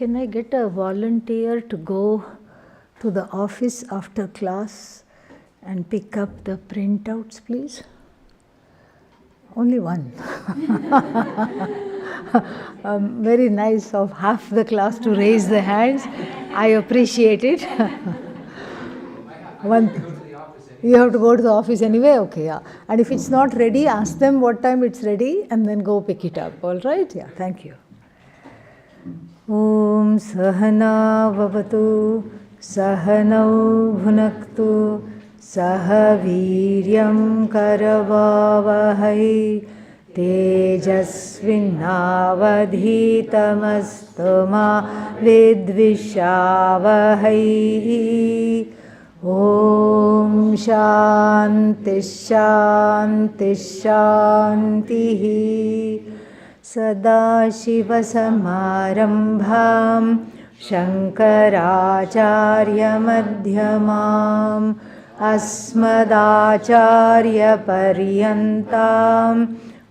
Can I get a volunteer to go to the office after class and pick up the printouts, please? Only one. Very nice of half the class to raise their hands. I appreciate it. One. You have to go to the office anyway? Okay, yeah. And if it's not ready, ask them what time it's ready and then go pick it up. All right? Yeah, thank you. Om Sahana Vavatu Sahanau Bhunaktu Sahaviryam Karavavahai Tejasvinavadhitamastu ma vidvishavahai. Om Shanti Shanti Shanti. Sadashivasamarambham Shankaracharyamadhyamam Asmadacharyaparyantam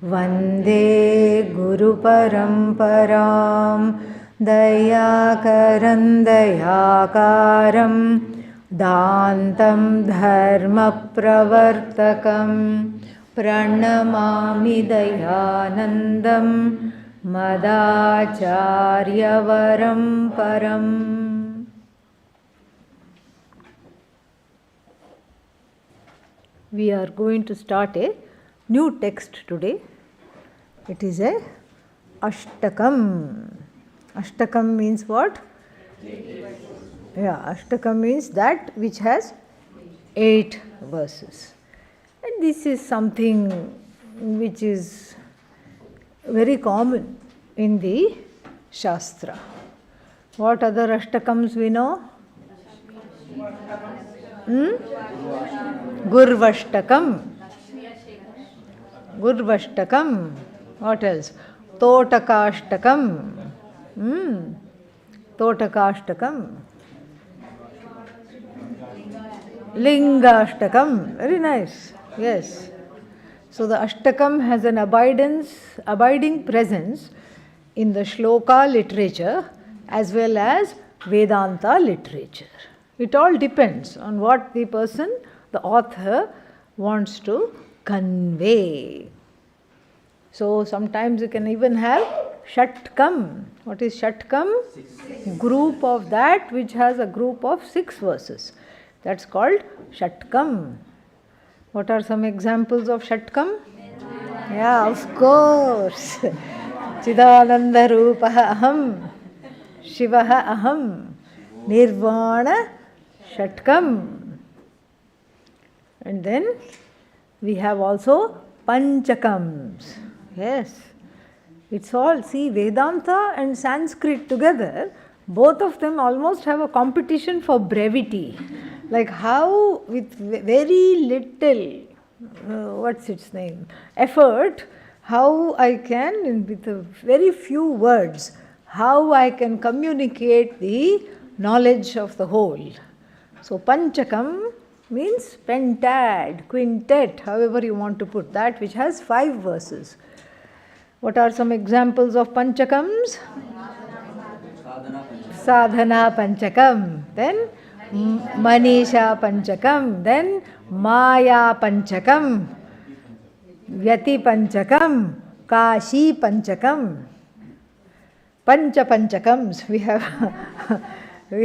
Vande Guru Paramparam. Dayakaram Dayakaram Dantam Dharma Pravartakam Pranamami Dayanandam Madacharya Param. We are going to start a new text today. It is a Ashtakam. Ashtakam means what? Yeah, Ashtakam means that which has 8 verses. And this is something which is very common in the Shastra. What other Ashtakams we know? Gurvashtakam. Gurvashtakam. What else? Totakashtakam. Totakashtakam. Lingashtakam. Very nice. Yes. So the Ashtakam has an abiding presence in the Shloka literature as well as Vedanta literature. It all depends on what the person, the author, wants to convey. So sometimes you can even have Shatkam. What is Shatkam? 6. Group of that which has a group of 6 verses. That's called Shatkam. What are some examples of Shatkam? Yeah, of course. Chidananda Rupaha Aham, Shivaha Aham, Nirvana Shatkam. And then we have also Panchakams. Yes. It's all, see, Vedanta and Sanskrit together, both of them almost have a competition for brevity. Like how with very little, effort, how I can, with very few words, how I can communicate the knowledge of the whole. So Panchakam means pentad, quintet, however you want to put that, which has 5 verses. What are some examples of Panchakams? Sadhana Panchakam. Then Manisha Panchakam, then Maya Panchakam, Vyati Panchakam, Kashi Panchakam, Pancha Panchakams. We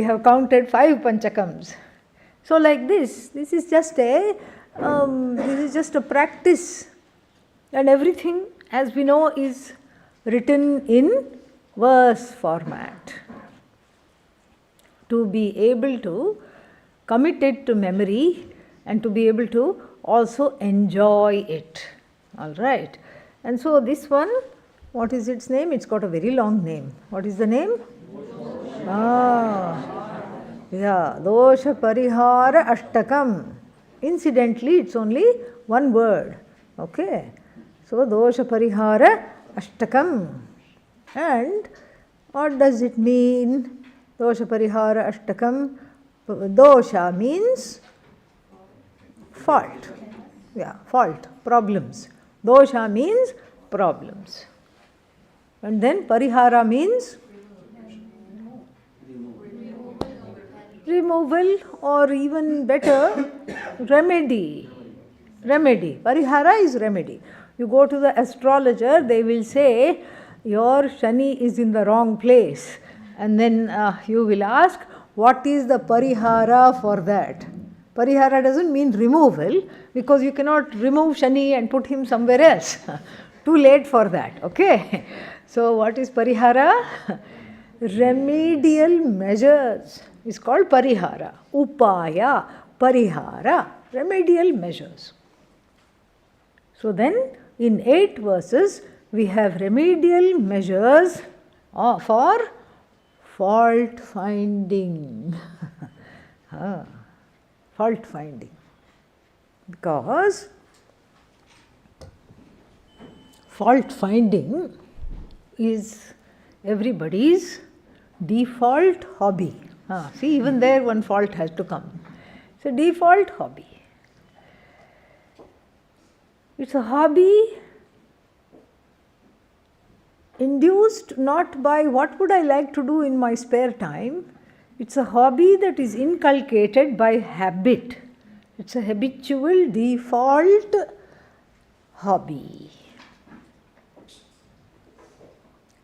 have counted 5 Panchakams. So like this is just a practice, and everything, as we know, is written in verse format. To be able to commit it to memory and to be able to also enjoy it. All right. And so this one, what is its name? It's got a very long name. What is the name? Doshapariharashtakam. Incidentally, it's only one word. Okay. So Doshapariharashtakam. And what does it mean? Doshapariharashtakam. Dosha means fault. Yeah, fault, problems. Dosha means problems. And then Parihara means removal, or even better, remedy. Remedy. Parihara is remedy. You go to the astrologer, they will say, your Shani is in the wrong place. And then you will ask, what is the parihara for that? Parihara doesn't mean removal, because you cannot remove Shani and put him somewhere else. Too late for that, okay? So what is parihara? Remedial measures is called parihara. Upaya, parihara, remedial measures. So then in 8 verses we have remedial measures for fault finding. Fault finding. Because fault finding is everybody's default hobby. See, even there one fault has to come. It's a default hobby. It's a hobby induced not by what would I like to do in my spare time. It's a hobby that is inculcated by habit. It's a habitual default hobby.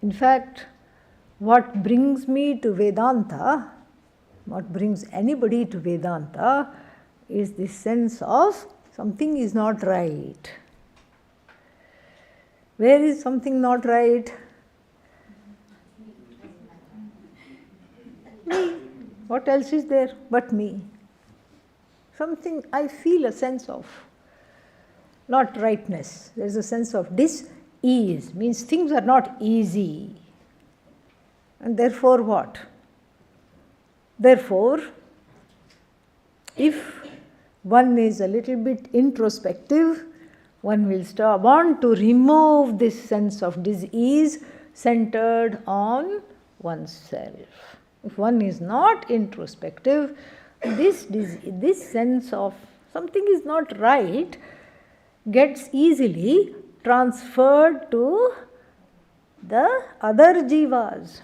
In fact, what brings me to Vedanta, what brings anybody to Vedanta, is this sense of something is not right. Where is something not right? Me. What else is there but me? Something, I feel a sense of not rightness. There is a sense of dis-ease, means things are not easy. And therefore what? Therefore, if one is a little bit introspective, one will want to remove this sense of dis-ease centered on oneself. If one is not introspective, this sense of something is not right gets easily transferred to the other jivas.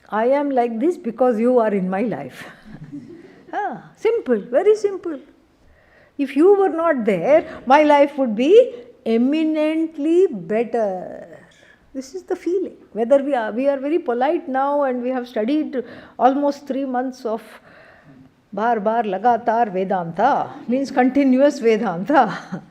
I am like this because you are in my life. Simple, very simple. If you were not there, my life would be eminently better. This is the feeling. Whether we are very polite now and we have studied almost 3 months of bar lagatar Vedanta, means continuous Vedanta.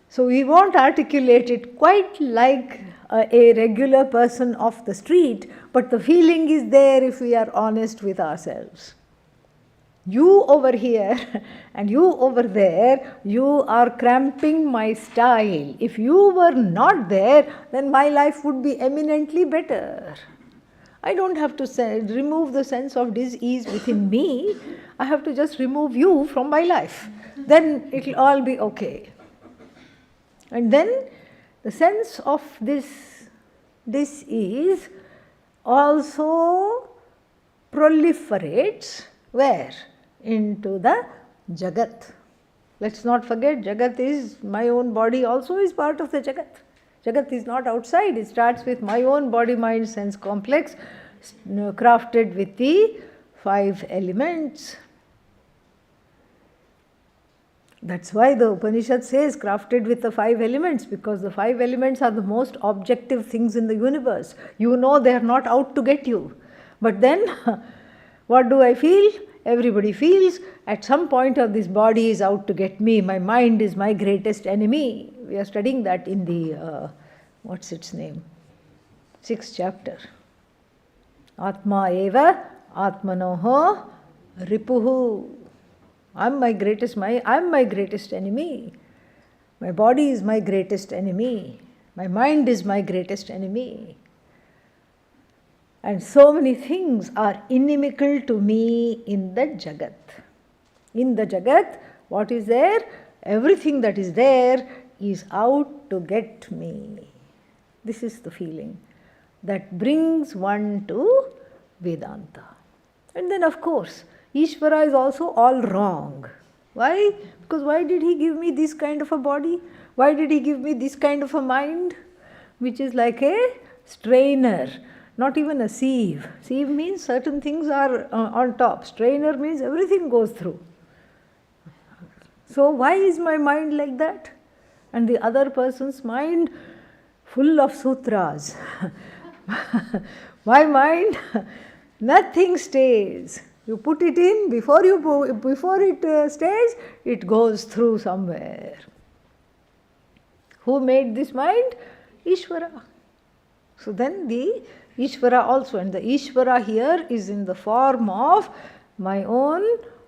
So we won't articulate it quite like a regular person off the street, but the feeling is there if we are honest with ourselves. You over here and you over there, you are cramping my style. If you were not there, then my life would be eminently better. I don't have to remove the sense of dis-ease within me. I have to just remove you from my life. Then it will all be okay. And then the sense of this dis-ease also proliferates where? Into the Jagat. Let's not forget, Jagat is, my own body also is part of the Jagat. Jagat is not outside, it starts with my own body, mind, sense complex, crafted with the 5 elements. That's why the Upanishad says crafted with the 5 elements, because the 5 elements are the most objective things in the universe. You know they are not out to get you. But then, what do I feel? Everybody feels at some point of this body is out to get me. My mind is my greatest enemy. We are studying that in the, what's its name? 6th chapter. Atma eva atmanoho ripuhu. I'm my greatest enemy. My body is my greatest enemy. My mind is my greatest enemy. And so many things are inimical to me in the Jagat. In the Jagat, what is there? Everything that is there is out to get me. This is the feeling that brings one to Vedanta. And then of course, Ishvara is also all wrong. Why? Because why did he give me this kind of a body? Why did he give me this kind of a mind? Which is like a strainer not even a sieve. Sieve means certain things are on top. Strainer means everything goes through. So why is my mind like that? And the other person's mind full of sutras. My mind, nothing stays. You put it in, before it stays, it goes through somewhere. Who made this mind? Ishvara. So then the Ishvara also, and the Ishvara here is in the form of my own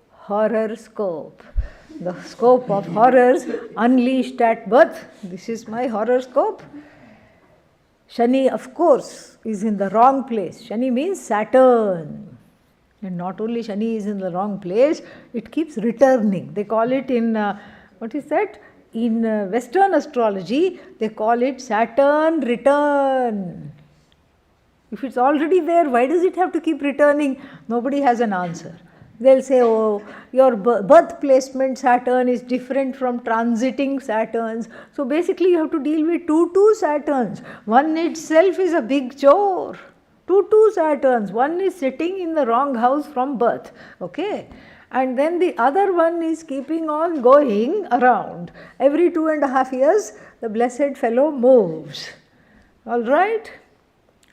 horror scope. The scope of horrors unleashed at birth. This is my horoscope. Shani, of course, is in the wrong place. Shani means Saturn. And not only Shani is in the wrong place, it keeps returning. They call it in, what is that? In Western astrology, they call it Saturn return. If it's already there, why does it have to keep returning? Nobody has an answer. They'll say, oh, your birth placement Saturn is different from transiting Saturns. So basically you have to deal with two Saturns. One itself is a big chore. Two Saturns. One is sitting in the wrong house from birth. Okay? And then the other one is keeping on going around. Every 2.5 years, the blessed fellow moves. All right?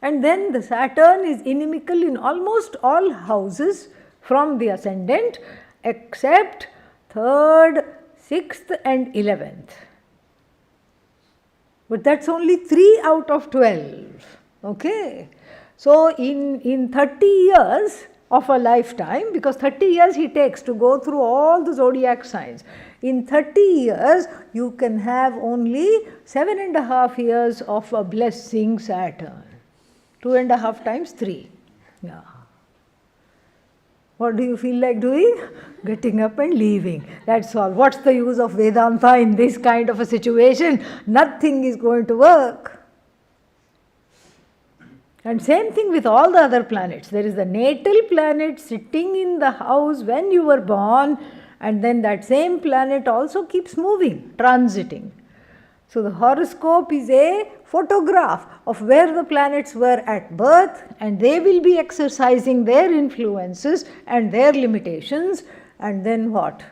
And then the Saturn is inimical in almost all houses from the ascendant, except 3rd, 6th and 11th. But that's only 3 out of 12. Okay? So in 30 years of a lifetime, because 30 years he takes to go through all the zodiac signs, in 30 years you can have only 7.5 years of a blessing Saturn. 2.5 times 3. Yeah. What do you feel like doing? Getting up and leaving. That's all. What's the use of Vedanta in this kind of a situation? Nothing is going to work. And same thing with all the other planets. There is the natal planet sitting in the house when you were born, and then that same planet also keeps moving, transiting. So the horoscope is a photograph of where the planets were at birth, and they will be exercising their influences and their limitations, and then what?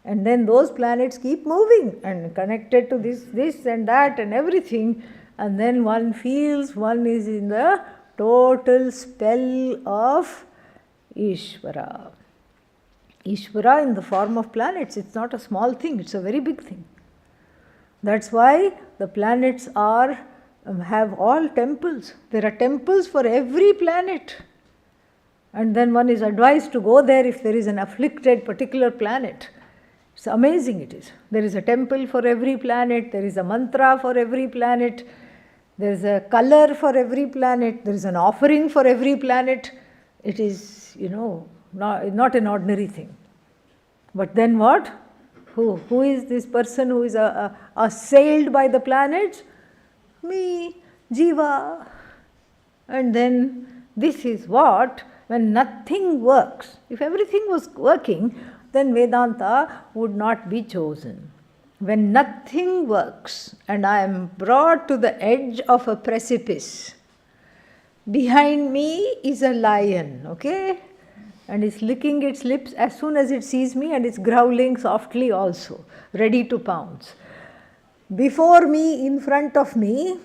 And then those planets keep moving and connected to this and that and everything, and then one feels one is in the total spell of Ishvara. Ishvara in the form of planets, it's not a small thing, it's a very big thing. That's why the planets have all temples. There are temples for every planet. And then one is advised to go there if there is an afflicted particular planet. It's amazing it is. There is a temple for every planet, there is a mantra for every planet, there is a color for every planet, there is an offering for every planet. It is, not an ordinary thing. But then what? Who is this person who is assailed by the planets? Me, Jiva. And then this is what, when nothing works. If everything was working, then Vedanta would not be chosen. When nothing works and I am brought to the edge of a precipice, behind me is a lion, okay? And it's licking its lips as soon as it sees me, and it's growling softly also, ready to pounce. Before me, in front of me,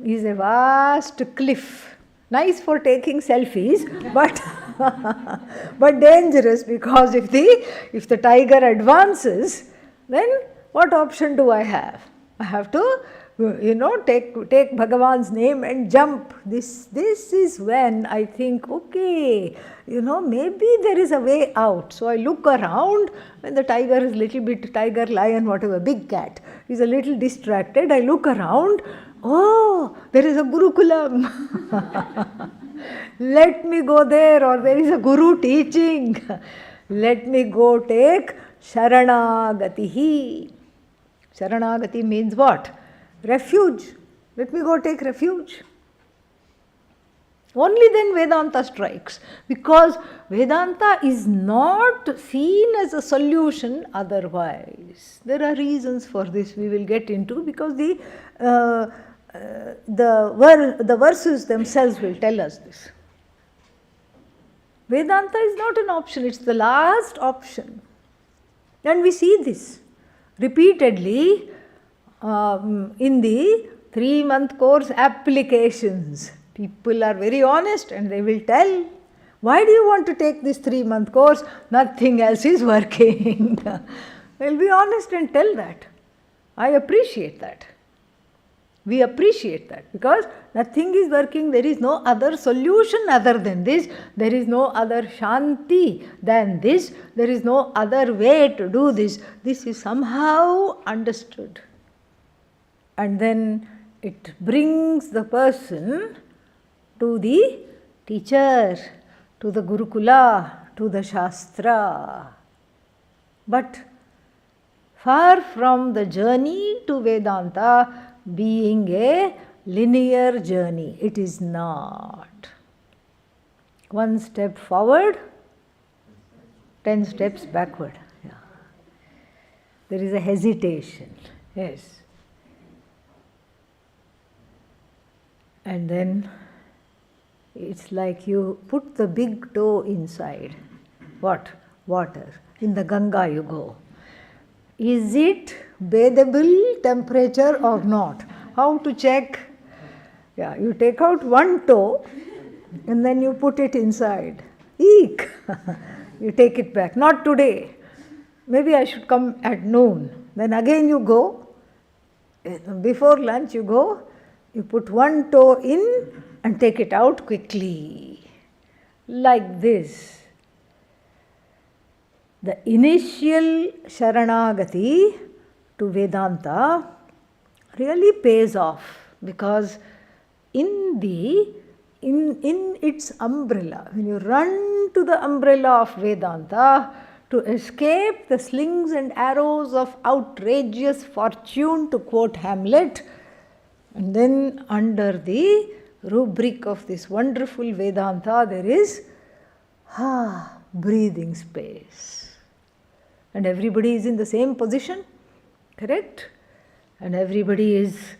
is a vast cliff. Nice for taking selfies, but dangerous, because if the tiger advances, then what option do I have? I have to, take Bhagavan's name and jump. This is when I think, okay, maybe there is a way out. So I look around when the tiger is little bit, tiger, lion, whatever, big cat is a little distracted. I look around, oh, there is a Gurukulam. Let me go there, or there is a Guru teaching. Let me go take Sharanagatihi. Sharanagati means what? Refuge. Let me go take refuge. Only then Vedanta strikes, because Vedanta is not seen as a solution otherwise. There are reasons for this we will get into, because the the verses themselves will tell us this. Vedanta is not an option, it's the last option. And we see this repeatedly in the 3-month course applications. People are very honest and they will tell, why do you want to take this 3-month course? Nothing else is working. They'll be honest and tell that. I appreciate that. We appreciate that because nothing is working. There is no other solution other than this. There is no other shanti than this. There is no other way to do this. This is somehow understood. And then it brings the person to the teacher, to the Gurukula, to the Shastra. But far from the journey to Vedanta being a linear journey, it is not. 1 step forward, 10 steps backward. Yeah. There is a hesitation. Yes. And then it's like you put the big toe inside. What? Water. In the Ganga you go. Is it bathable temperature or not? How to check? Yeah, you take out 1 toe and then you put it inside. Eek! You take it back. Not today. Maybe I should come at noon. Then again you go. Before lunch you go. You put 1 toe in and take it out quickly. Like this. The initial Sharanagati to Vedanta really pays off because in its umbrella, when you run to the umbrella of Vedanta to escape the slings and arrows of outrageous fortune, to quote Hamlet, and then under the rubric of this wonderful Vedanta there is breathing space. And everybody is in the same position, correct? And everybody is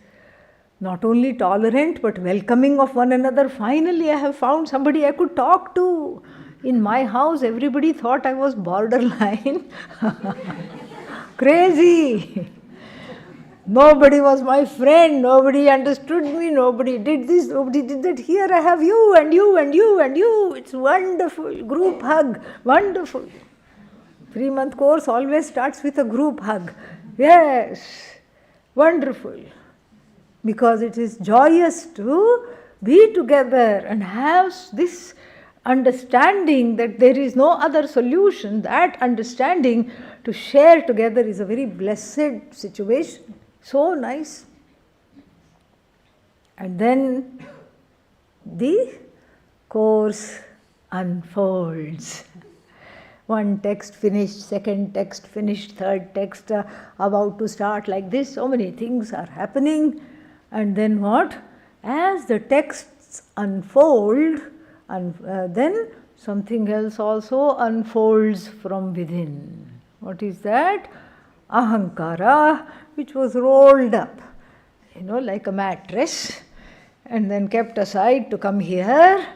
not only tolerant but welcoming of one another. Finally, I have found somebody I could talk to. In my house, everybody thought I was borderline. Crazy. Nobody was my friend, nobody understood me, nobody did this, nobody did that. Here I have you and you and you and you. It's wonderful. Group hug, wonderful. 3-month course always starts with a group hug. Yes, wonderful. Because it is joyous to be together and have this understanding that there is no other solution. That understanding to share together is a very blessed situation. So nice. And then the course unfolds. 1 text finished, 2nd text finished, 3rd text about to start, like this. So many things are happening. And then what? As the texts unfold, then something else also unfolds from within. What is that? Ahankara, which was rolled up, like a mattress, and then kept aside to come here,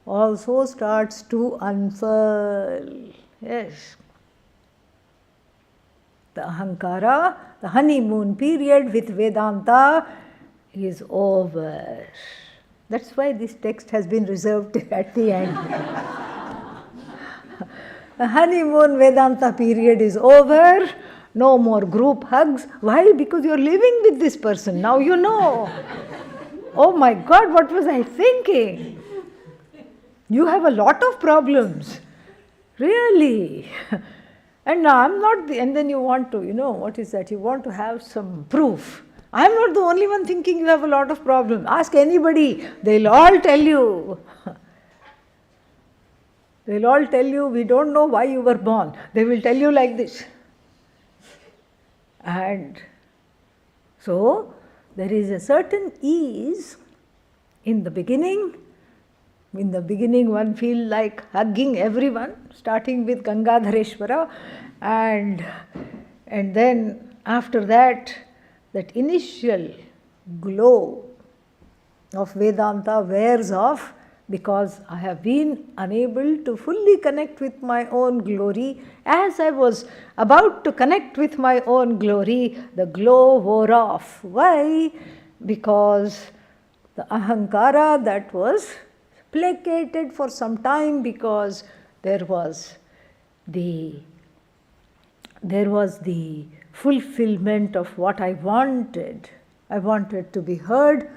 also starts to unfurl. Yes. The Ahankara, the honeymoon period with Vedanta is over. That's why this text has been reserved at the end. The honeymoon Vedanta period is over. No more group hugs. Why? Because you're living with this person. Now you know. Oh my God, what was I thinking? You have a lot of problems. Really. And now I'm not and then you want to, what is that? You want to have some proof. I'm not the only one thinking you have a lot of problems. Ask anybody. They'll all tell you. They'll all tell you, we don't know why you were born. They will tell you like this. And so, there is a certain ease in the beginning. In the beginning, one feels like hugging everyone, starting with Gangadhareshwara, and then after that, that initial glow of Vedanta wears off because I have been unable to fully connect with my own glory. As I was about to connect with my own glory, the glow wore off. Why? Because the ahankara that was placated for some time, because there was the fulfillment of what I wanted. I wanted to be heard,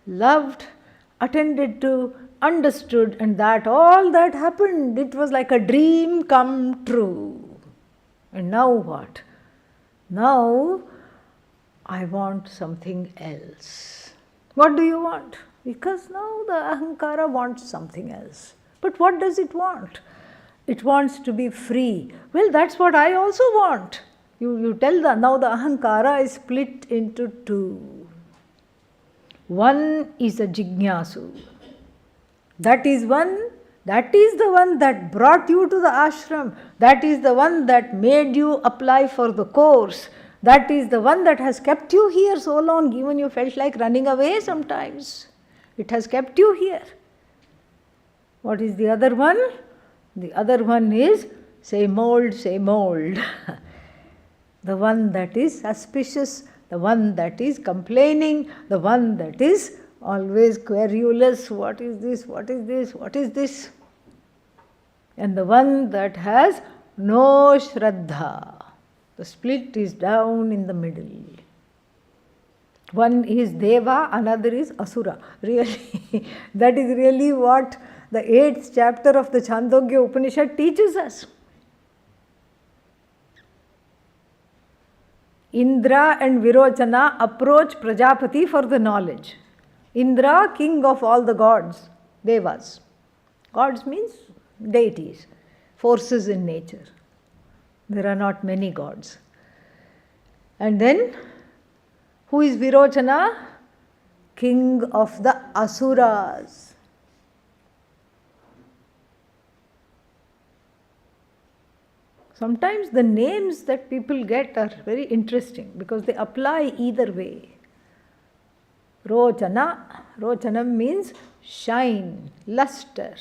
loved, attended to, understood, and that all that happened. It was like a dream come true. And now what? Now I want something else. What do you want? Because now the ahankara wants something else. But what does it want? It wants to be free. Well, that's what I also want. You tell now the ahankara is split into two. One is a jignasu. That is the one that brought you to the ashram. That is the one that made you apply for the course. That is the one that has kept you here so long, even you felt like running away sometimes. It has kept you here. What is the other one? The other one is same old, same old. The one that is suspicious, the one that is complaining, the one that is always querulous. What is this? What is this? What is this? And the one that has no shraddha. The split is down in the middle. One is Deva, another is Asura. Really, that is really what the 8th chapter of the Chandogya Upanishad teaches us. Indra and Virochana approach Prajapati for the knowledge. Indra, king of all the gods, Devas. Gods means deities, forces in nature. There are not many gods. And then, who is Virochana? King of the Asuras. Sometimes the names that people get are very interesting because they apply either way. Rochana. Rochanam means shine, luster.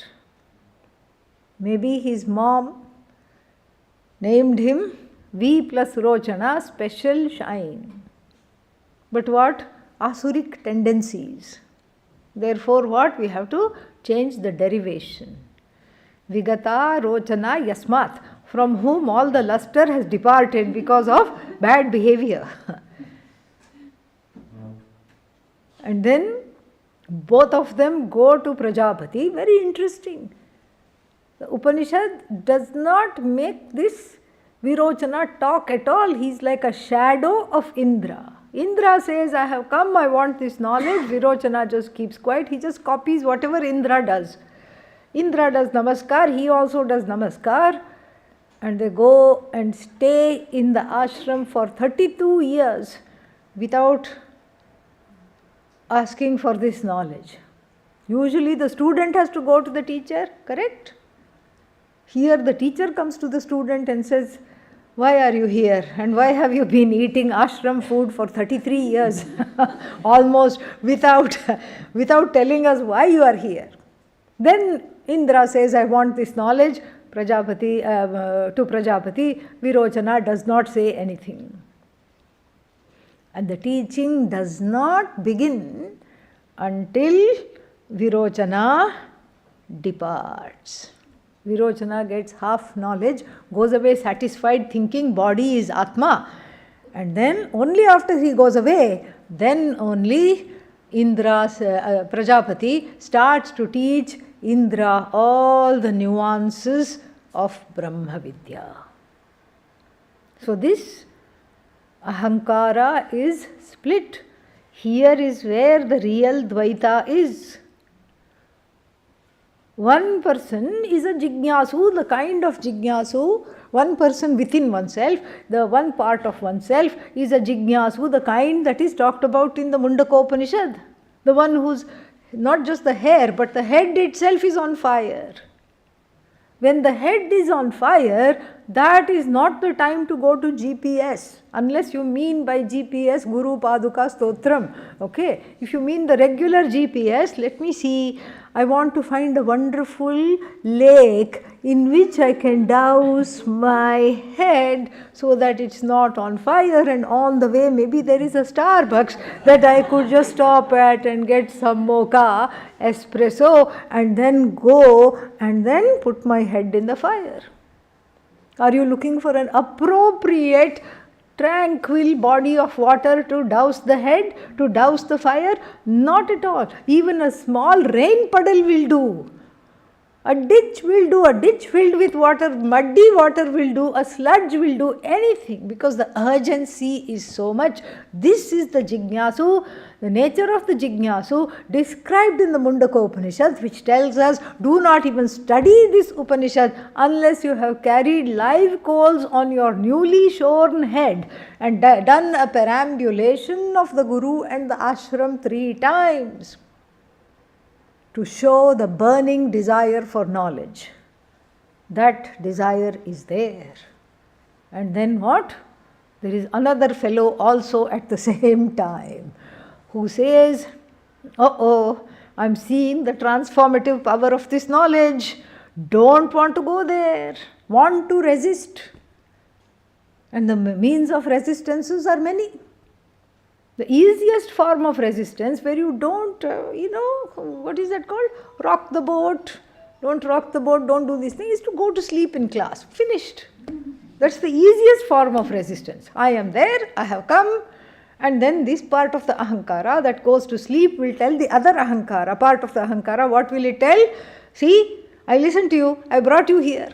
Maybe his mom named him V plus Rochana, special shine. But what? Asuric tendencies. Therefore what? We have to change the derivation. Vigata Rochana Yasmat, from whom all the luster has departed because of bad behavior. And then both of them go to Prajapati. Very interesting. The Upanishad does not make this Virochana talk at all. He is like a shadow of Indra. Indra says, I have come, I want this knowledge. Virochana just keeps quiet. He just copies whatever Indra does. Indra does namaskar, he also does namaskar. And they go and stay in the ashram for 32 years without asking for this knowledge. Usually the student has to go to the teacher, correct? Here the teacher comes to the student and says, why are you here? And why have you been eating ashram food for 33 years? Almost without telling us why you are here. Then Indra says, I want this knowledge. Prajapati, to Prajapati, Virochana does not say anything. And the teaching does not begin until Virochana departs. Virochana gets half knowledge, goes away satisfied, thinking body is Atma. And then only after he goes away, then only Prajapati starts to teach Indra all the nuances of Brahma Vidya. So this ahankara is split. Here is where the real Dvaita is. One person is a jignasu, the kind of jignasu, one person within oneself, the one part of oneself is a jignasu, the kind that is talked about in the Mundaka Upanishad. The one who's not just the hair, but the head itself is on fire. When the head is on fire, that is not the time to go to GPS, unless you mean by GPS Guru Paduka Stotram. Okay, if you mean the regular GPS, let me see, I want to find a wonderful lake in which I can douse my head so that it's not on fire, and on the way maybe there is a Starbucks that I could just stop at and get some mocha, espresso, and then go and then put my head in the fire. Are you looking for an appropriate, tranquil body of water to douse the head, to douse the fire? Not at all. Even a small rain puddle will do. A ditch will do, a ditch filled with water, muddy water will do, a sludge will do, anything, because the urgency is so much. This is the Jignasu, the nature of the Jignasu described in the Mundaka Upanishad, which tells us, do not even study this Upanishad unless you have carried live coals on your newly shorn head and done a perambulation of the Guru and the ashram 3 times. To show the burning desire for knowledge. That desire is there. And then what? There is another fellow also at the same time who says, I'm seeing the transformative power of this knowledge. Don't want to go there. Want to resist. And the means of resistances are many. The easiest form of resistance, where you don't, what is that called? Rock the boat. Don't rock the boat, don't do this thing, is to go to sleep in class. Finished. That's the easiest form of resistance. I am there, I have come, and then this part of the ahankara that goes to sleep will tell the other ahankara, part of the ahankara, what will it tell? See, I listened to you, I brought you here.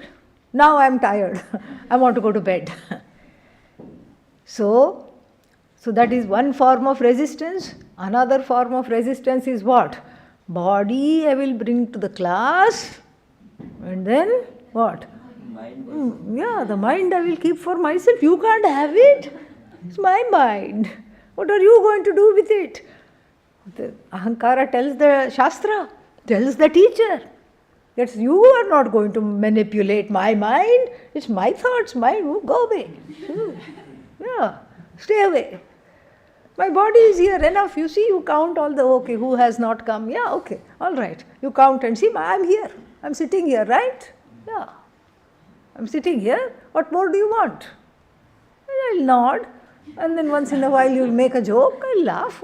Now I am tired. I want to go to bed. So that is one form of resistance. Another form of resistance is what? Body I will bring to the class, and then what? The mind I will keep for myself. You can't have it. It's my mind. What are you going to do with it? The ahankara tells the shastra, tells the teacher, that you are not going to manipulate my mind. It's my thoughts, mine. Go away. Stay away. My body is here, enough. You see, you count all the, who has not come? All right. You count and see, I am here. I am sitting here, right? I am sitting here. What more do you want? And I'll nod. And then once in a while you'll make a joke. I'll laugh.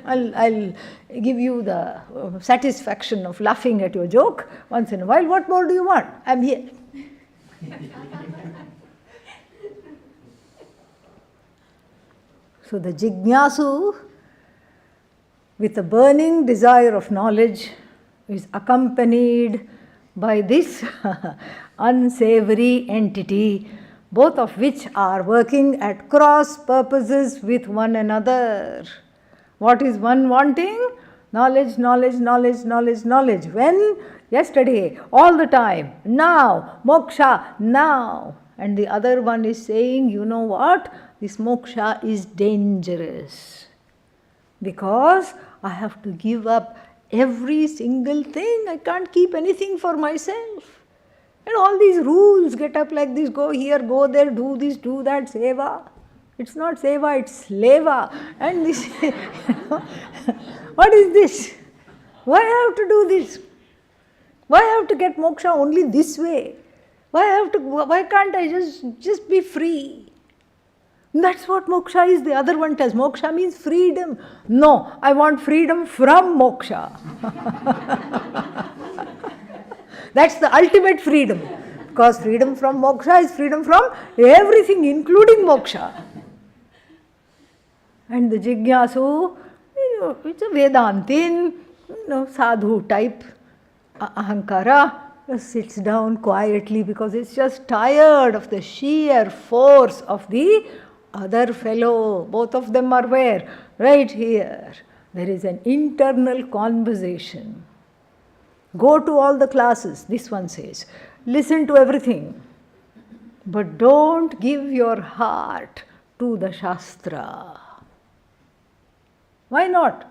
I'll give you the satisfaction of laughing at your joke once in a while. What more do you want? I am here. So the Jignasu, with a burning desire of knowledge, is accompanied by this unsavory entity, both of which are working at cross purposes with one another. What is one wanting? Knowledge, knowledge, knowledge, knowledge, knowledge. When? Yesterday, all the time. Now, moksha, now. And the other one is saying, you know what? This moksha is dangerous because I have to give up every single thing. I can't keep anything for myself. And all these rules, get up like this, go here, go there, do this, do that, seva. It's not seva, it's sleva. And this, what is this? Why I have to do this? Why I have to get moksha only this way? Why can't I just be free? That's what moksha is. The other one tells moksha means freedom. No, I want freedom from moksha. That's the ultimate freedom. Because freedom from moksha is freedom from everything, including moksha. And the Jignasu, it's a Vedantin, sadhu type ahankara. Sits down quietly because it's just tired of the sheer force of the other fellow. Both of them are where? Right here. There is an internal conversation. Go to all the classes, this one says. Listen to everything. But don't give your heart to the Shastra. Why not?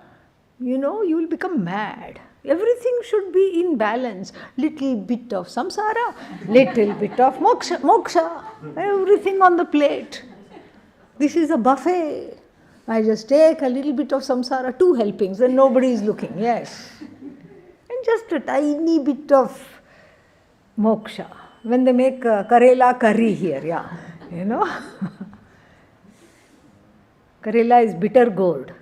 You will become mad. Everything should be in balance. Little bit of samsara, little bit of moksha, everything on the plate. This is a buffet. I just take a little bit of samsara, 2 helpings, and nobody is looking, yes. And just a tiny bit of moksha. When they make Karela curry here, yeah, you know. Karela is bitter gourd.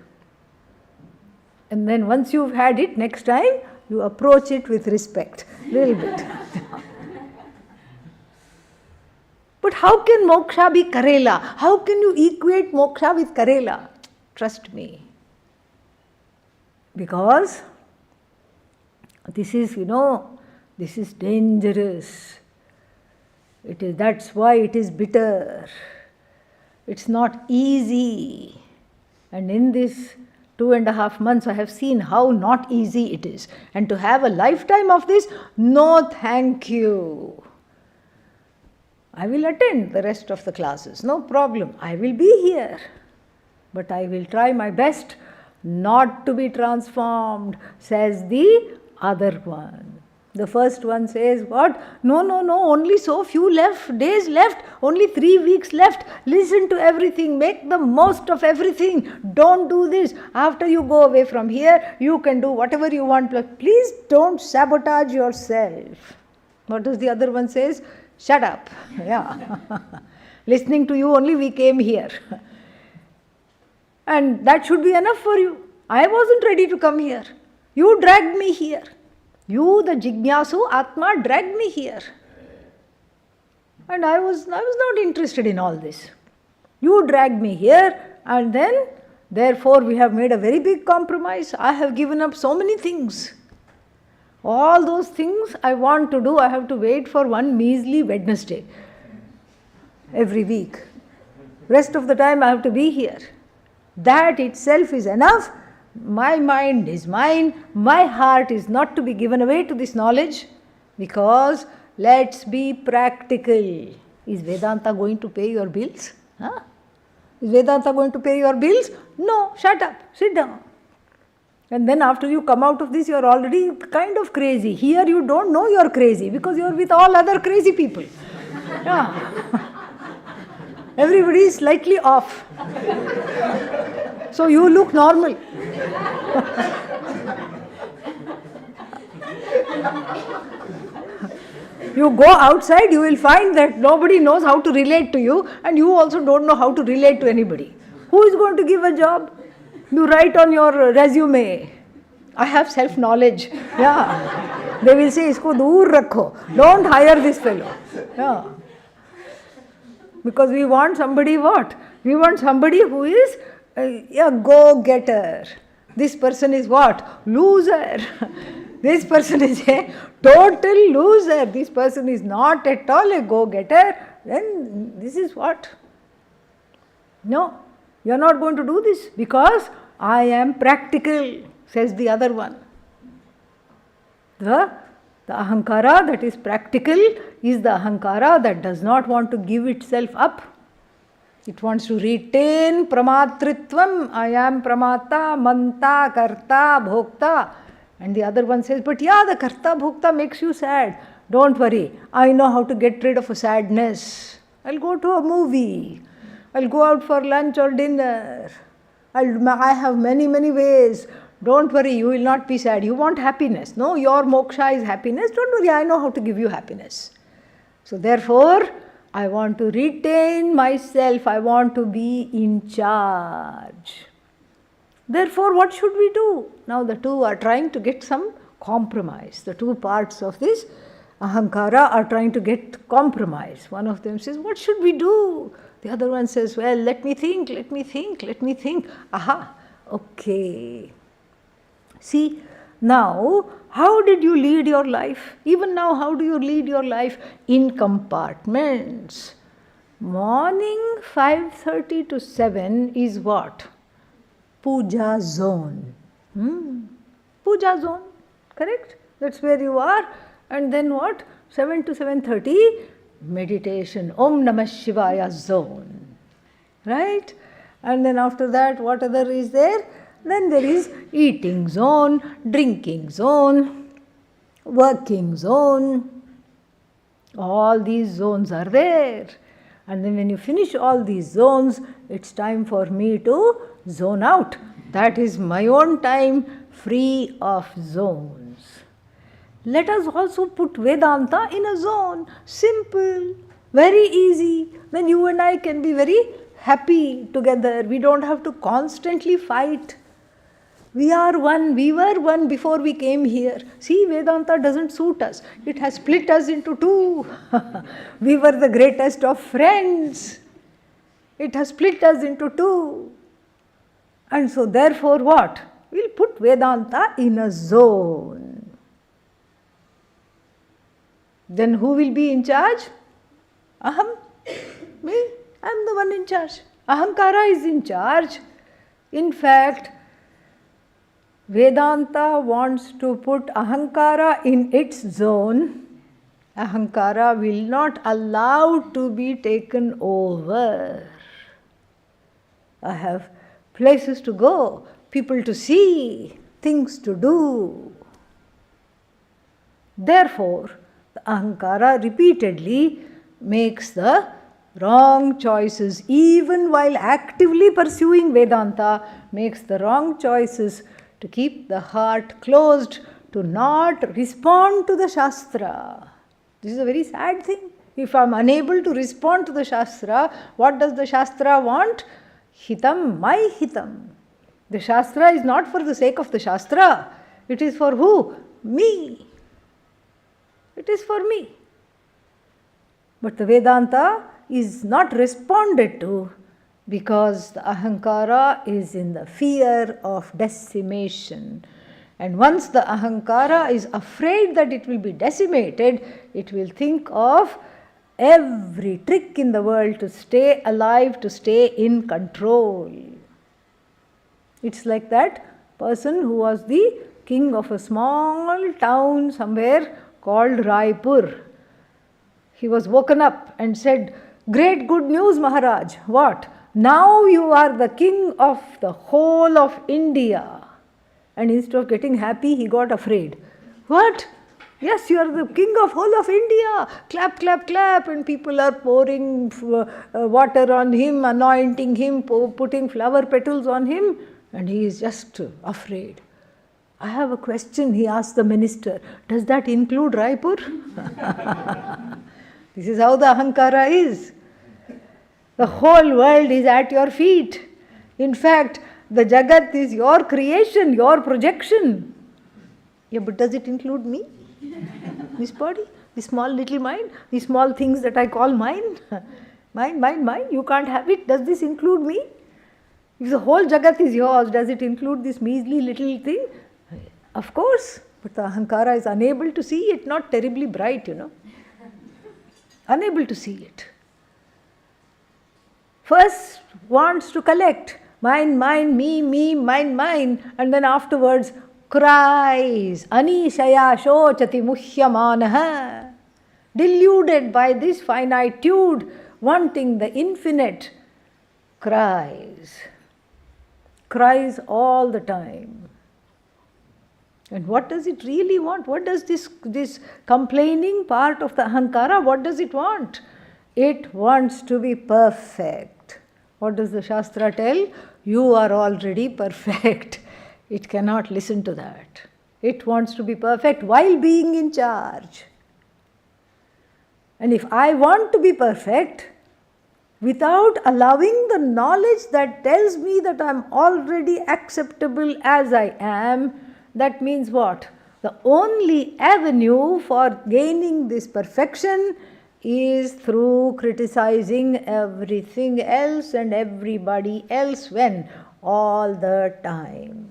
And then once you've had it, next time you approach it with respect, little bit. But how can moksha be Karela? How can you equate moksha with Karela? Trust me. Because this is, this is dangerous. That's why it is bitter. It's not easy. And in this 2.5 months, I have seen how not easy it is. And to have a lifetime of this, no thank you. I will attend the rest of the classes, no problem. I will be here. But I will try my best not to be transformed, says the other one. The first one says what? No, only so few days left, only 3 weeks left. Listen to everything, make the most of everything. Don't do this. After you go away from here, you can do whatever you want. Please don't sabotage yourself. What does the other one says? Shut up. Yeah. Listening to you only we came here. And that should be enough for you. I wasn't ready to come here. You dragged me here. You, the Jignasu Atma, dragged me here. And I was not interested in all this. You dragged me here, and then, therefore, we have made a very big compromise. I have given up so many things. All those things I want to do, I have to wait for one measly Wednesday every week. Rest of the time I have to be here. That itself is enough. My mind is mine. My heart is not to be given away to this knowledge, because let's be practical. Is Vedanta going to pay your bills? Huh? Is Vedanta going to pay your bills? No, shut up, sit down. And then after you come out of this, you are already kind of crazy. Here you don't know you are crazy because you are with all other crazy people. Yeah. Everybody is slightly off. So you look normal. You go outside, you will find that nobody knows how to relate to you, and you also don't know how to relate to anybody. Who is going to give a job? You write on your resume, I have self-knowledge. Yeah. They will say, isko dur rakho. Don't hire this fellow. Yeah. Because we want somebody what? We want somebody who is a go-getter. This person is what? Loser. This person is a total loser. This person is not at all a go-getter. Then this is what? No, you are not going to do this because I am practical, says the other one. The ahankara that is practical is the ahankara that does not want to give itself up. It wants to retain pramatritvam. I am pramata, manta, karta, bhokta. And the other one says, but yeah, the karta, bhokta makes you sad. Don't worry, I know how to get rid of a sadness. I'll go to a movie. I'll go out for lunch or dinner. I have many, many ways. Don't worry, you will not be sad. You want happiness. No, your moksha is happiness. Don't worry, I know how to give you happiness. So therefore, I want to retain myself. I want to be in charge. Therefore, what should we do? Now the two are trying to get some compromise. The two parts of this ahankara are trying to get compromise. One of them says, what should we do? The other one says, well, let me think. Aha, okay. See, now, how did you lead your life? Even now, how do you lead your life? In compartments. Morning 5:30 to 7 is what? Puja zone. Puja zone, correct? That's where you are. And then what? 7 to 7:30, meditation. Om Namah Shivaya zone. Right? And then after that, what other is there? Then there is eating zone, drinking zone, working zone. All these zones are there. And then when you finish all these zones, it's time for me to zone out. That is my own time, free of zones. Let us also put Vedanta in a zone. Simple, very easy. Then you and I can be very happy together. We don't have to constantly fight. We are one, we were one before we came here. See, Vedanta doesn't suit us. It has split us into two. We were the greatest of friends. It has split us into two. And so therefore what? We'll put Vedanta in a zone. Then who will be in charge? Aham. Me. I'm the one in charge. Ahankara is in charge. In fact, Vedanta wants to put Ahankara in its zone. Ahankara will not allow to be taken over. I have places to go, people to see, things to do. Therefore, the Ahankara repeatedly makes the wrong choices, even while actively pursuing Vedanta, makes the wrong choices to keep the heart closed, to not respond to the Shastra. This is a very sad thing. If I am unable to respond to the Shastra, what does the Shastra want? Hitam, my hitam. The Shastra is not for the sake of the Shastra. It is for who? Me. It is for me. But the Vedanta is not responded to because the Ahankara is in the fear of decimation. And once the Ahankara is afraid that it will be decimated, it will think of every trick in the world to stay alive, to stay in control. It's like that person who was the king of a small town somewhere called Raipur. He was woken up and said, "Great good news, Maharaj." What? Now you are the king of the whole of India. And instead of getting happy, he got afraid. What? Yes, you are the king of whole of India. Clap, clap, clap. And people are pouring water on him, anointing him, putting flower petals on him. And he is just afraid. I have a question, he asked the minister. Does that include Raipur? This is how the Ahankara is. The whole world is at your feet. In fact, the Jagat is your creation, your projection. Yeah, but does it include me? This body, this small little mind, these small things that I call mine? Mine, you can't have it. Does this include me? If the whole Jagat is yours, does it include this measly little thing? Of course, but the Ahankara is unable to see it, not terribly bright, Unable to see it. First wants to collect, mine, me, mine, and then afterwards cries, Anishaya shochati muhyamanaha. Deluded by this finitude, wanting the infinite, cries all the time. And what does it really want? What does this complaining part of the Ahankara, what does it want? It wants to be perfect. What does the Shastra tell? You are already perfect. It cannot listen to that. It wants to be perfect while being in charge. And if I want to be perfect, without allowing the knowledge that tells me that I am already acceptable as I am, that means what? The only avenue for gaining this perfection is through criticizing everything else and everybody else. When? All the time.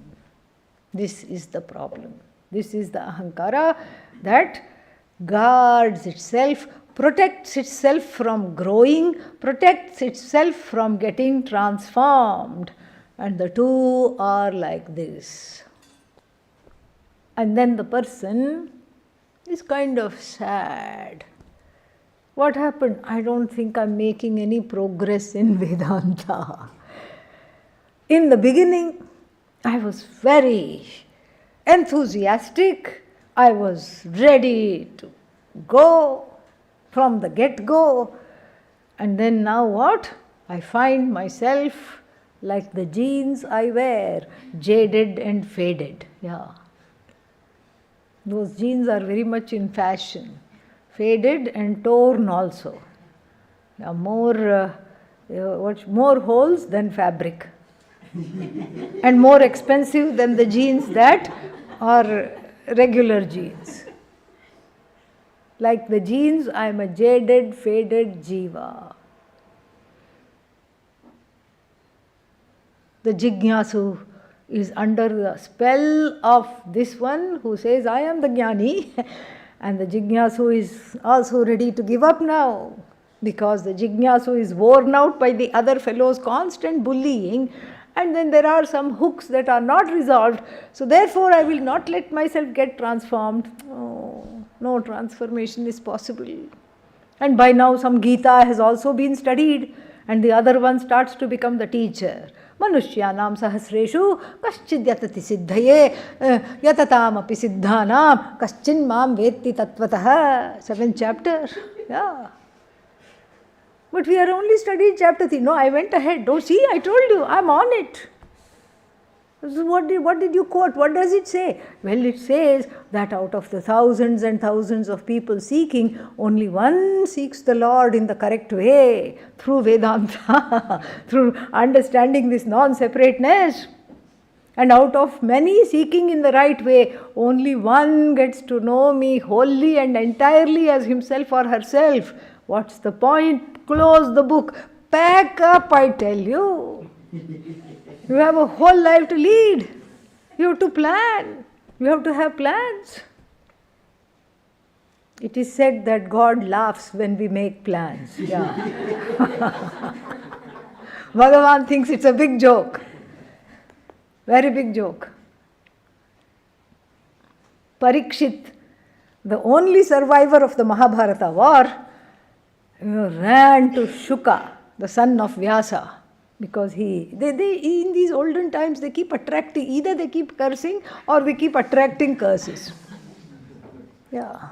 This is the problem. This is the Ahankara that guards itself, protects itself from growing, protects itself from getting transformed. And the two are like this. And then the person is kind of sad. What happened? I don't think I'm making any progress in Vedanta. In the beginning, I was very enthusiastic. I was ready to go from the get-go. And then now what? I find myself like the jeans I wear, jaded and faded. Yeah. Those jeans are very much in fashion. Faded and torn also. Yeah, more holes than fabric. And more expensive than the jeans that are regular jeans. Like the jeans, I am a jaded, faded jiva. The jignasu is under the spell of this one who says, I am the jnani. And the jignasu is also ready to give up now, because the jignasu is worn out by the other fellow's constant bullying, and then there are some hooks that are not resolved. So therefore I will not let myself get transformed. Oh, no transformation is possible. And by now some Gita has also been studied, and the other one starts to become the teacher. Manushyanam sahasreshu kaschid yatati siddhaye yatatam api siddhanam kaschin mam vetti tatvatah. 7th chapter. Yeah. But we are only studied chapter 3. No, I went ahead. Oh, see, I told you, I'm on it. So what did you quote? What does it say? Well, it says that out of the thousands and thousands of people seeking, only one seeks the Lord in the correct way, through Vedanta, through understanding this non-separateness. And out of many seeking in the right way, only one gets to know me wholly and entirely as himself or herself. What's the point? Close the book. Pack up, I tell you. You have a whole life to lead. You have to plan. You have to have plans. It is said that God laughs when we make plans. Yeah. Bhagavan thinks it's a big joke. Very big joke. Parikshit, the only survivor of the Mahabharata war, ran to Shuka, the son of Vyasa, because they in these olden times they keep attracting, either they keep cursing or we keep attracting curses. Yeah.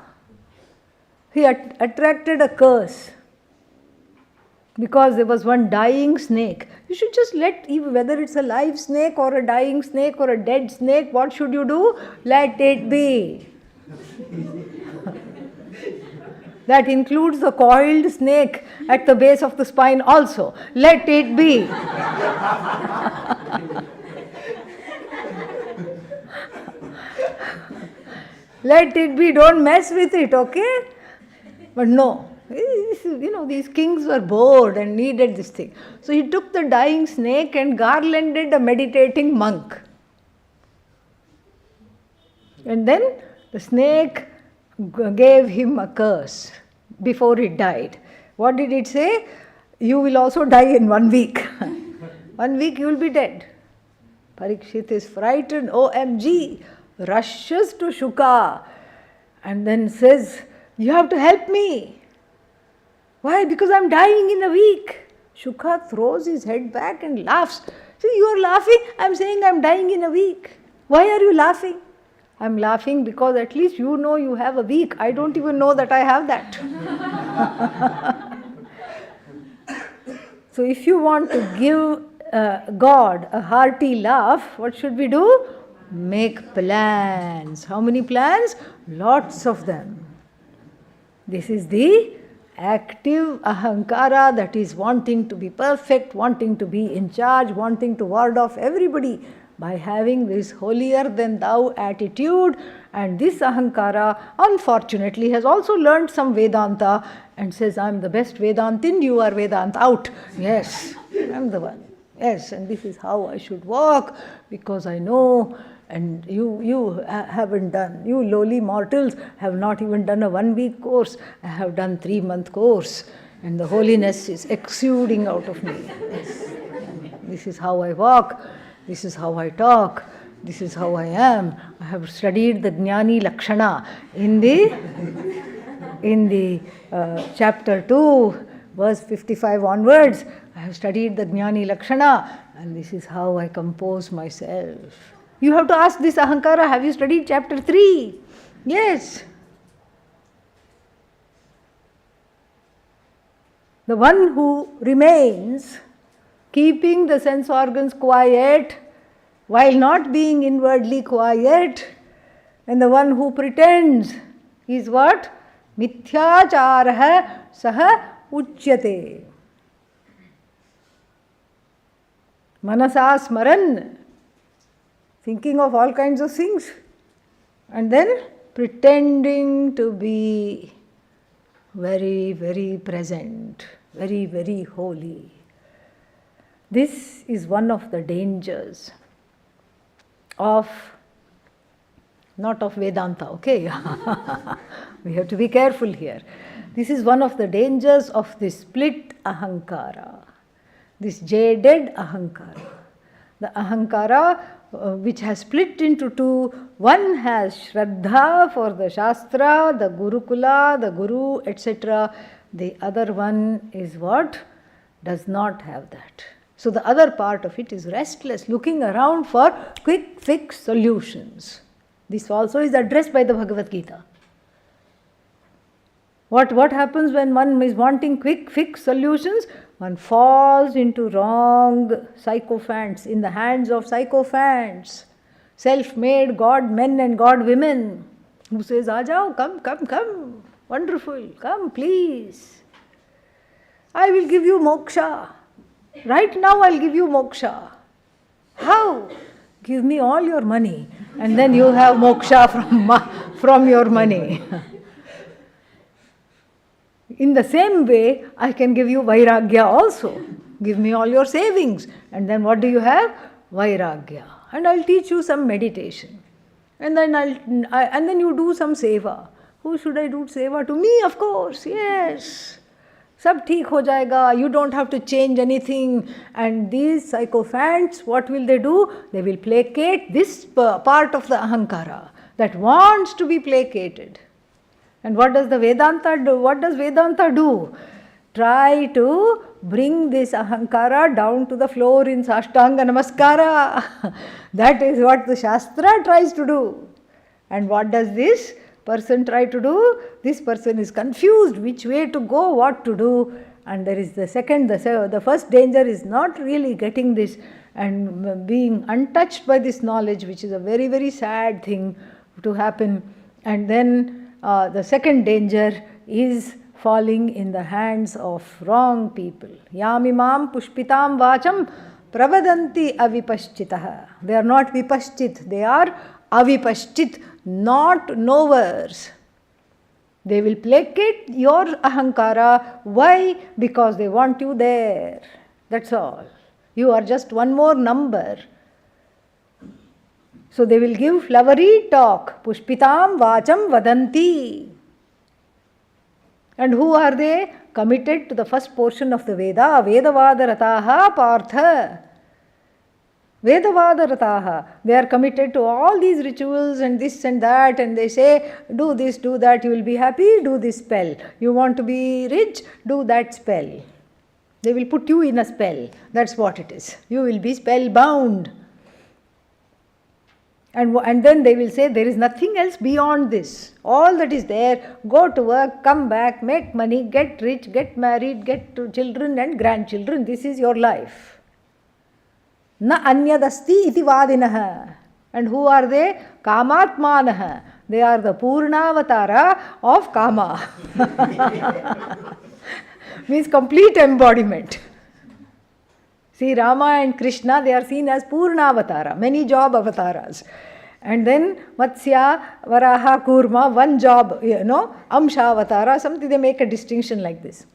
He attracted a curse because there was one dying snake. You should just let, whether it's a live snake or a dying snake or a dead snake, what should you do? Let it be. That includes the coiled snake at the base of the spine also. Let it be. Let it be. Don't mess with it, okay? But no. These kings were bored and needed this thing. So he took the dying snake and garlanded a meditating monk. And then the snake gave him a curse before it died. What did it say? You will also die in 1 week. 1 week you will be dead. Parikshit is frightened, OMG, rushes to Shuka and then says, you have to help me. Why? Because I'm dying in a week. Shuka throws his head back and laughs. See, you are laughing. I'm saying I'm dying in a week. Why are you laughing? I'm laughing because at least you know you have a week. I don't even know that I have that. So if you want to give God a hearty laugh, what should we do? Make plans. How many plans? Lots of them. This is the active ahankara, that is wanting to be perfect, wanting to be in charge, wanting to ward off everybody by having this holier than thou attitude. And this ahankara unfortunately has also learnt some Vedanta and says, I am the best Vedantin, you are Vedant out. Yes, I am the one. Yes, and this is how I should walk because I know. And you haven't done, you lowly mortals have not even done a 1 week course. I have done 3-month course and the holiness is exuding out of me. Yes. This is how I walk, this is how I talk, this is how I am. I have studied the Jnani Lakshana in the chapter 2, verse 55 onwards. I have studied the Jnani Lakshana. And this is how I compose myself. You have to ask this ahankara, have you studied chapter 3? Yes. The one who remains keeping the sense organs quiet while not being inwardly quiet, and the one who pretends is what? Mithyacharah saha uchyate. Manasa smaran, thinking of all kinds of things, and then pretending to be very, very present, very, very holy. This is one of the dangers of, not of Vedanta, okay? We have to be careful here. This is one of the dangers of this split ahankara, this jaded ahankara. The ahankara which has split into two, one has Shraddha for the Shastra, the Gurukula, the Guru, etc. The other one is what? Does not have that. So the other part of it is restless, looking around for quick fix solutions. This also is addressed by the Bhagavad Gita. What happens when one is wanting quick fix solutions? One falls into wrong sycophants, in the hands of sycophants, self-made god men and god women, who says, "Ajao, come, wonderful, come please. I will give you moksha. Right now I'll give you moksha." How? Give me all your money and then you have moksha from your money. In the same way, I can give you vairagya also. Give me all your savings. And then what do you have? Vairagya. And I'll teach you some meditation. And then you do some seva. Who should I do seva to? Me, of course. Yes. Sab theek ho jayega. You don't have to change anything. And these sycophants, what will they do? They will placate this part of the ahankara that wants to be placated. And what does the Vedanta do? What does Vedanta do? Try to bring this ahankara down to the floor in Sashtanga Namaskara. That is what the Shastra tries to do. And what does this person try to do? This person is confused which way to go, what to do. And there is the first danger is not really getting this and being untouched by this knowledge, which is a very, very sad thing to happen. And then the second danger is falling in the hands of wrong people. Yamimam pushpitam vacham pravadanti avipaschitah. They are not vipaschit, they are avipaschit, not knowers. They will placate your ahankara. Why? Because they want you there. That's all. You are just one more number. So they will give flowery talk. Pushpitam vacham vadanti. And who are they? Committed to the first portion of the Veda. Vedavadarataha partha. Vedavadarataha. They are committed to all these rituals and this and that, and they say, do this, do that, you will be happy, do this spell. You want to be rich, do that spell. They will put you in a spell. That's what it is. You will be spellbound. And then they will say, there is nothing else beyond this. All that is there, go to work, come back, make money, get rich, get married, get children and grandchildren. This is your life. Na anyadasti iti vadinaha. And who are they? Kamatmanaha. They are the Purnavatara of Kama. Means complete embodiment. See, Rama and Krishna, they are seen as Purnavatara, many job avatars. And then Matsya, Varaha, Kurma, one job, Amsha avatara, something they make a distinction like this.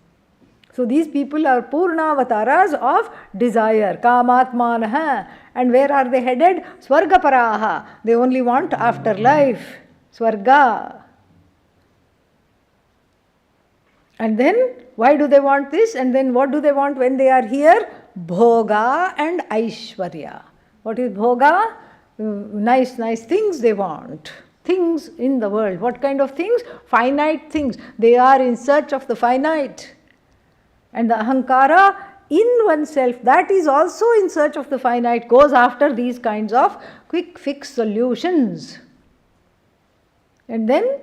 So these people are Purnavataras of desire, Kamatmanaha. And where are they headed? Swargaparaha. They only want afterlife, Swarga. And then, why do they want this? And then what do they want when they are here? Bhoga and Aishwarya. What is Bhoga? Nice things they want. Things in the world. What kind of things? Finite things. They are in search of the finite. And the ahankara in oneself, that is also in search of the finite, goes after these kinds of quick fix solutions. And then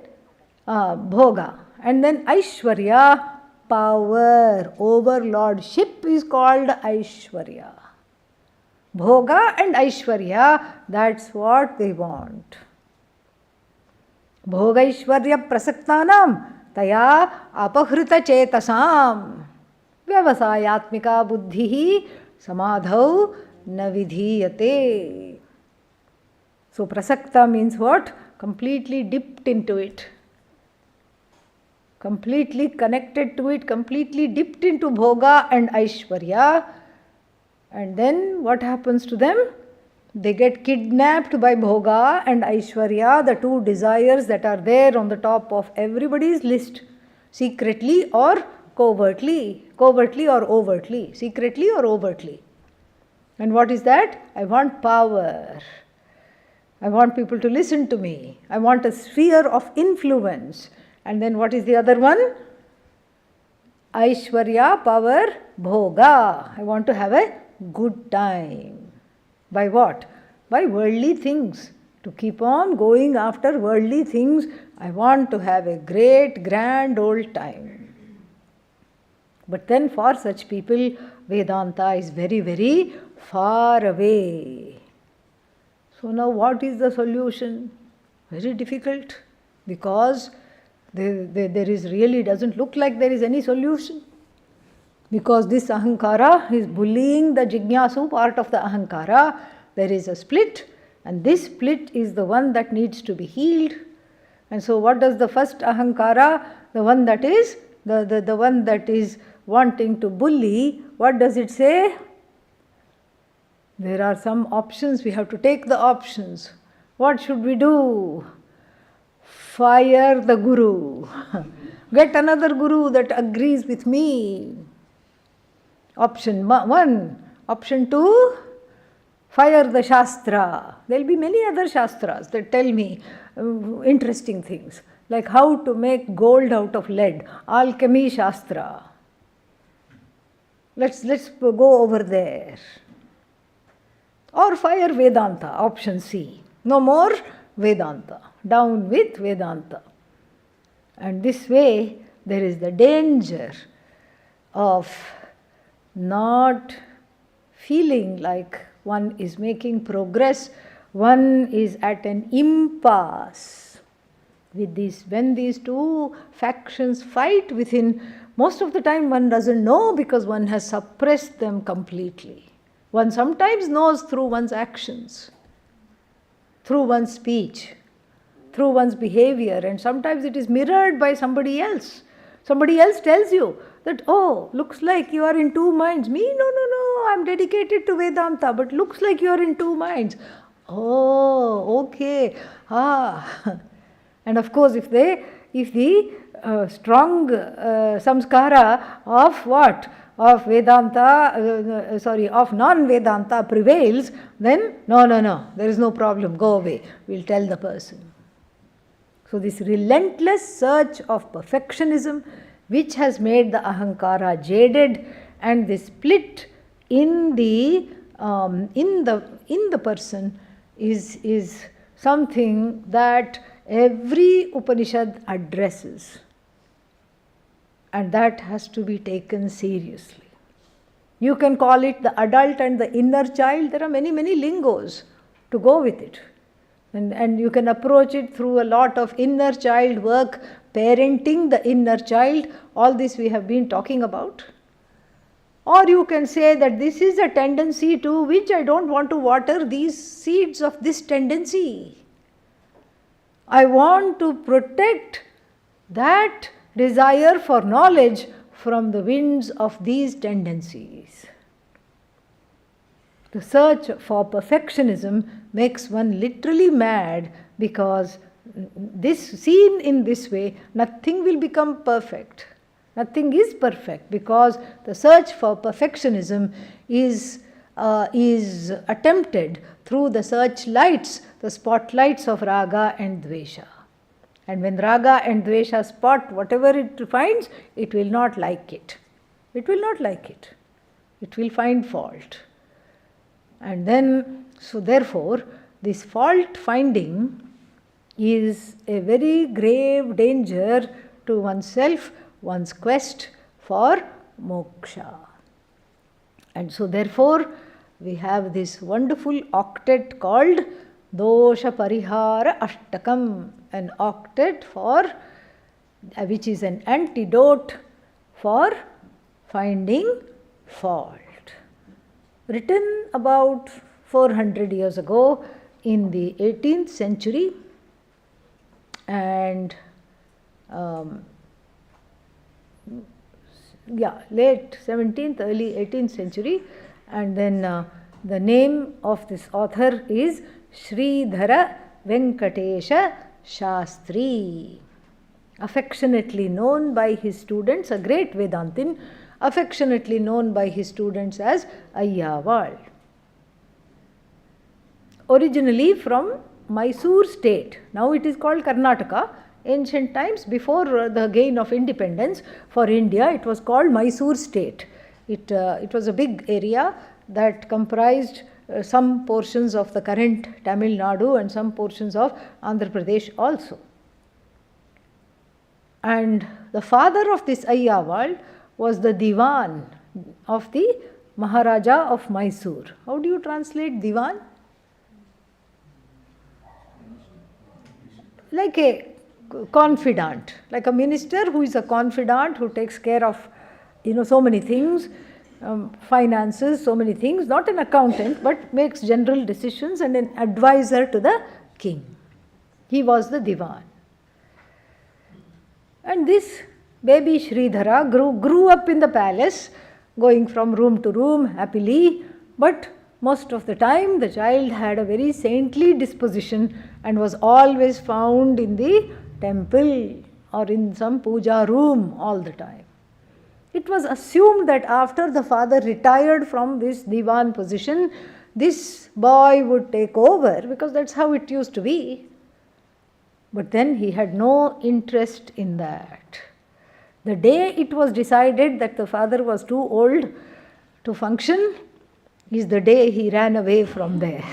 bhoga, and then Aishwarya, power, overlordship is called Aishwarya. Bhoga and Aishwarya, that's what they want. Bhogaishwarya prasaktanam taya apahrita chetasam vyavasayatmika buddhihi samadhau na vidhiyate. So prasakta means what? Completely dipped into it, completely connected to it, completely dipped into bhoga and Aishwarya. And then what happens to them? They get kidnapped by bhoga and Aishwarya, the two desires that are there on the top of everybody's list, secretly or covertly, covertly or overtly, secretly or overtly. And what is that? I want power. I want people to listen to me. I want a sphere of influence. And then what is the other one? Aishwarya, power, bhoga. I want to have a good time. By what? By worldly things. To keep on going after worldly things, I want to have a great, grand old time. But then for such people, Vedanta is very, very far away. So now what is the solution? Very difficult, because there is really doesn't look like there is any solution. Because this ahankara is bullying the jignasu part of the ahankara. There is a split, and this split is the one that needs to be healed. And so what does the first ahankara, the one that is the one that is wanting to bully, what does it say? There are some options, we have to take the options. What should we do? Fire the guru. Get another guru that agrees with me. Option 1. Option 2, fire the Shastra. There will be many other Shastras that tell me interesting things, like how to make gold out of lead, alchemy Shastra. Let's go over there. Or fire Vedanta, option C. No more Vedanta. Down with Vedanta. And this way, there is the danger of not feeling like one is making progress, one is at an impasse. With these, when these two factions fight within, most of the time one doesn't know because one has suppressed them completely. One sometimes knows through one's actions, through one's speech, through one's behavior, and sometimes it is mirrored by somebody else. Somebody else tells you that, oh, looks like you are in two minds. Me, no, I'm dedicated to Vedanta, but looks like you are in two minds. Oh, okay. And of course, if the strong samskara of what? Of Vedanta, of non-Vedanta prevails, then no, there is no problem, go away, we'll tell the person. So this relentless search of perfectionism, which has made the ahankara jaded, and the split in the person is something that every Upanishad addresses, and that has to be taken seriously. You can call it the adult and the inner child. There are many lingos to go with it. And you can approach it through a lot of inner child work, parenting the inner child. All this we have been talking about. Or you can say that this is a tendency to which I don't want to water these seeds of this tendency. I want to protect that desire for knowledge from the winds of these tendencies. The search for perfectionism makes one literally mad, because this seen in this way, nothing will become perfect. Nothing is perfect, because the search for perfectionism is attempted through the searchlights, the spotlights of raga and dvesha. And when raga and dvesha spot whatever it finds, it will not like it. It will not like it. it will find fault. And then, so therefore, this fault finding is a very grave danger to oneself, one's quest for moksha. And so therefore, we have this wonderful octet called Doshapariharashtakam, an octet for which is an antidote for finding fault. Written about 400 years ago in the 18th century, and late 17th, early 18th century, and then the name of this author is Sridhara Venkatesha Shastri, affectionately known by his students, a great Vedantin, affectionately known by his students as Ayyaval. Originally from Mysore state, now it is called Karnataka. Ancient times, before the gain of independence for India, it was called Mysore state. It was a big area that comprised some portions of the current Tamil Nadu and some portions of Andhra Pradesh also. And the father of this Ayyaval was the Diwan of the Maharaja of Mysore. How do you translate Diwan? Like a confidant, like a minister who is a confidant, who takes care of so many things, finances, so many things, not an accountant but makes general decisions, and an advisor to the king. He was the Diwan. And this baby Sridhara grew up in the palace, going from room to room happily, but most of the time the child had a very saintly disposition and was always found in the temple or in some puja room all the time. It was assumed that after the father retired from this Diwan position, this boy would take over, because that's how it used to be. But then he had no interest in that. The day it was decided that the father was too old to function is the day he ran away from there.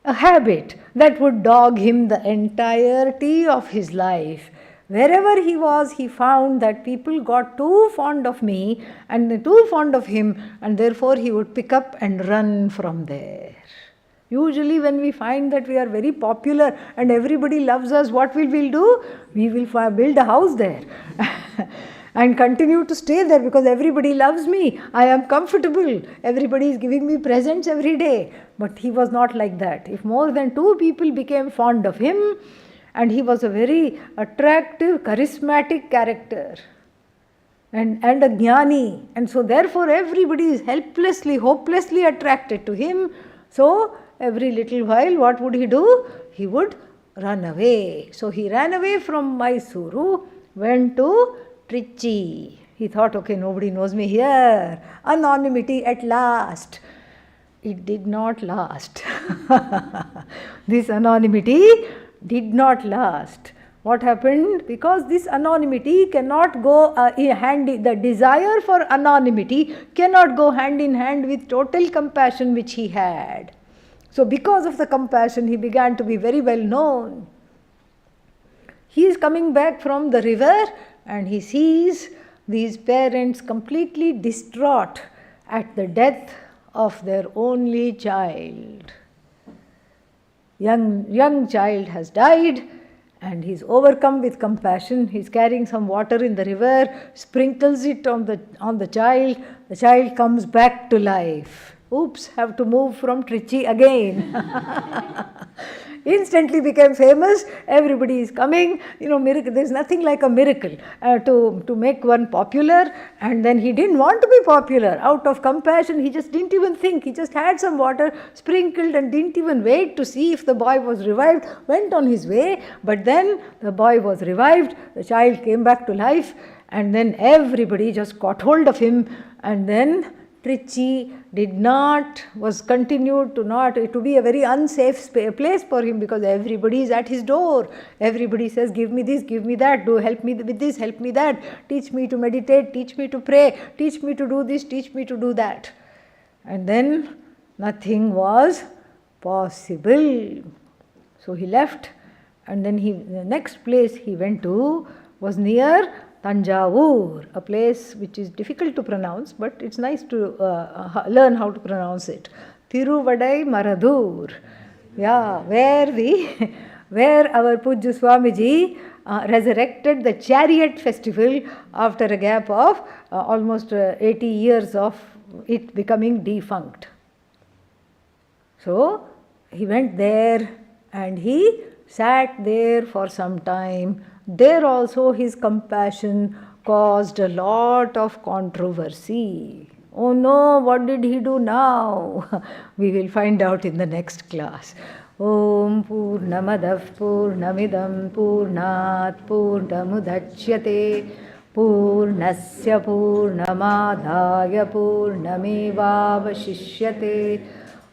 A habit that would dog him the entirety of his life. Wherever he was, he found that people got too fond of me and too fond of him, and therefore he would pick up and run from there. Usually when we find that we are very popular and everybody loves us, what will we do? We will build a house there and continue to stay there, because everybody loves me. I am comfortable. Everybody is giving me presents every day. But he was not like that. If more than two people became fond of him, and he was a very attractive, charismatic character and a jnani, and so therefore everybody is helplessly, hopelessly attracted to him. So every little while, what would he do? He would run away. So he ran away from Mysuru, went to Trichy. He thought, okay, nobody knows me here. Anonymity at last. It did not last. This anonymity did not last. What happened? Because this anonymity cannot go the desire for anonymity cannot go hand in hand with total compassion which he had. So because of the compassion, he began to be very well known. He is coming back from the river and he sees these parents completely distraught at the death of their only child. Young child has died, and he is overcome with compassion. He is carrying some water in the river, sprinkles it on the child. The child comes back to life. Oops, have to move from Trichy again. Instantly became famous. Everybody is coming. Miracle. There is nothing like a miracle to make one popular. And then he didn't want to be popular. Out of compassion, he just didn't even think. He just had some water sprinkled and didn't even wait to see if the boy was revived. Went on his way. But then the boy was revived. The child came back to life. And then everybody just caught hold of him and then Trichy was continued to be a very unsafe place for him, because everybody is at his door. Everybody says, give me this, give me that, do help me with this, help me that, teach me to meditate, teach me to pray, teach me to do this, teach me to do that. And then nothing was possible. So he left, and then the next place he went to was near Tanjavur, a place which is difficult to pronounce, but it's nice to learn how to pronounce it. Tiruvadai Maradur. Yeah, where our Pujya Swamiji resurrected the chariot festival after a gap of almost 80 years of it becoming defunct. So he went there and he sat there for some time. There also his compassion caused a lot of controversy. Oh no, what did he do now? We will find out in the next class. Om Purnamadav Purnamidam Purnat Purnamudachyate Purnasya Purnamadaya Purnamevavashishyate.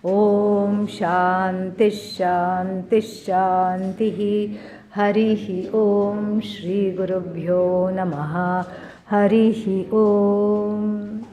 Om Shanti Shanti Shanti. Harihi Om Shri Gurubhyo Namaha. Harihi Om.